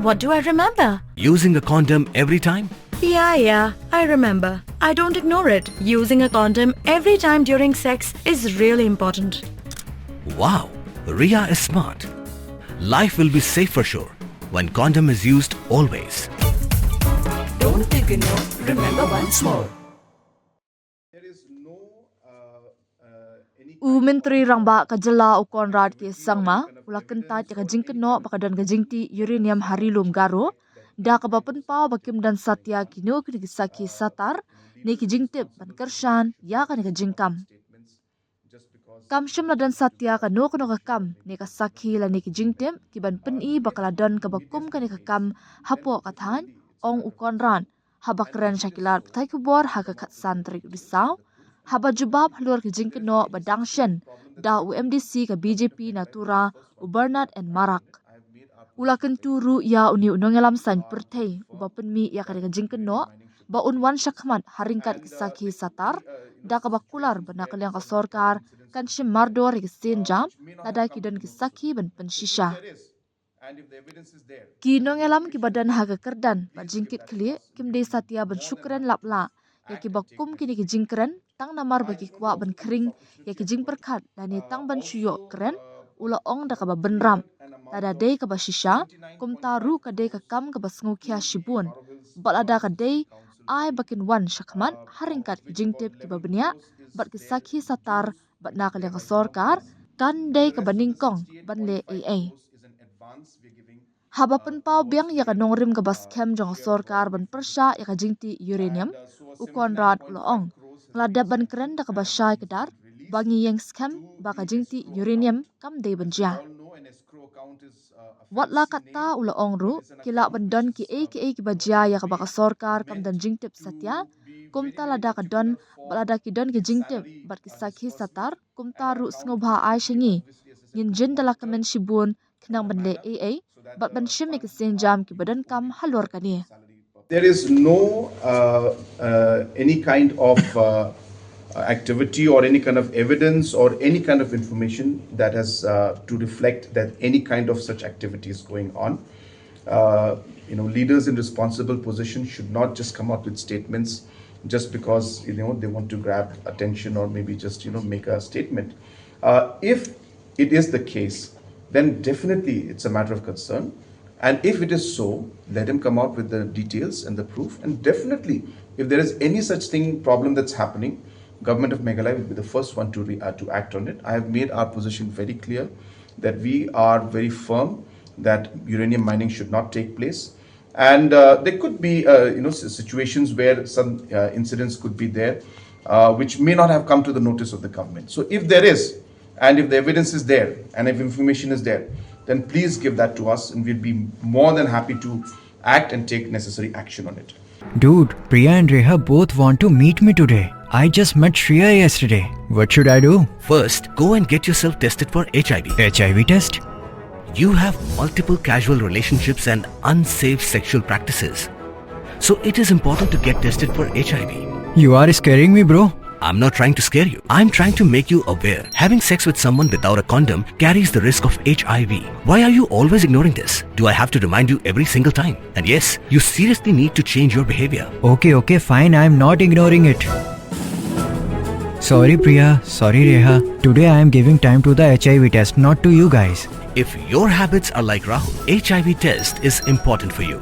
What do I remember? Using a condom every time? Yeah, I remember. I don't ignore it. Using a condom every time during sex is really important. Wow, Ria is smart. Life will be safe for sure when condom is used always. Don't ignore, remember once more. Menteri Rangba Kajala Konrad ke sangma ula Kyntait ka jingkam bakadan ka jingtih Uranium Rilum Garo da ka bapun pau bakim dan satya kino ki saki satar ne ki jingtip ban kershan ya ka ne ka jingkam kam shimla dan satya ka no ka kam ne ka saki la ne ki jingtim ki ban peni bakaladan ka bakum ka ne ka kam hapo kathan ong ukonran habakran shakilat pthai kubor ha ka khatsan trik bisau haba jubab halor ke jingkano badangshen da UMDC ka BJP natura Bernard and Marak ulakan turu ya uni unongelam san pertei uba penmi ya ka jingkano ba unwan shakmat haringkat kisaki satar da ka bakular banakal yang ka sorkar kan shim mardor ke senjam tada kidan kisaki ban penshisha ki nongelam ki badan haga kerdan ba jingkit kli kimde satya ban syukran lapla ya ki bakum kini ki jingkran tang namar bagi kwa ban kering ya ki jing perkat dan tang ban syuyo keren ula ong da ka ba benram tada dei ka ba shisha kum taru ka dei ka kam ka ba sngukia shibun balada ka dei ai bakin wan shakman haringkat ki jingtip ki ba benya bat ki sakhi satar bat nakal yang ka sorkar kan dei ka baningkong ban le AA haba penpau biang ya ka nongrim ka baskem jong sorkar ban persha ya ka jingtih uranium ukonrad ulaong ngeladap ban keren da ka basyai kedar bangi yang scam baka jingtih uranium kam dei benjia wat la kata ulaong ru kila bandon ki ki bajia ya ka baka sorkar kam dan jingtip satya kumta lada ka don balada ki don ki jingtip bat ki sakhi satar kumta ru snobha ai shingi ngin jin dala kamen shibun kenang bende AA bat ban shimik senjam ki badan kam halor kani. There is no any kind of activity or any kind of evidence or any kind of information that has to reflect that any kind of such activity is going on. Leaders in responsible positions should not just come out with statements just because they want to grab attention or maybe just make a statement. If it is the case, then definitely it's a matter of concern. And if it is so, let him come out with the details and the proof. And definitely, if there is any such problem that's happening, government of Meghalaya will be the first one to act on it. I have made our position very clear that we are very firm that uranium mining should not take place. And there could be situations where some incidents could be there, which may not have come to the notice of the government. So if there is, and if the evidence is there, and if information is there, then please give that to us and we'll be more than happy to act and take necessary action on it. Dude, Priya and Reha both want to meet me today. I just met Shreya yesterday. What should I do? First, go and get yourself tested for HIV. HIV test? You have multiple casual relationships and unsafe sexual practices. So it is important to get tested for HIV. You are scaring me, bro. I'm not trying to scare you. I'm trying to make you aware. Having sex with someone without a condom carries the risk of HIV. Why are you always ignoring this? Do I have to remind you every single time? And yes, you seriously need to change your behavior. Okay, fine. I'm not ignoring it. Sorry, Priya. Sorry, Reha. Today I am giving time to the HIV test, not to you guys. If your habits are like Rahul, HIV test is important for you.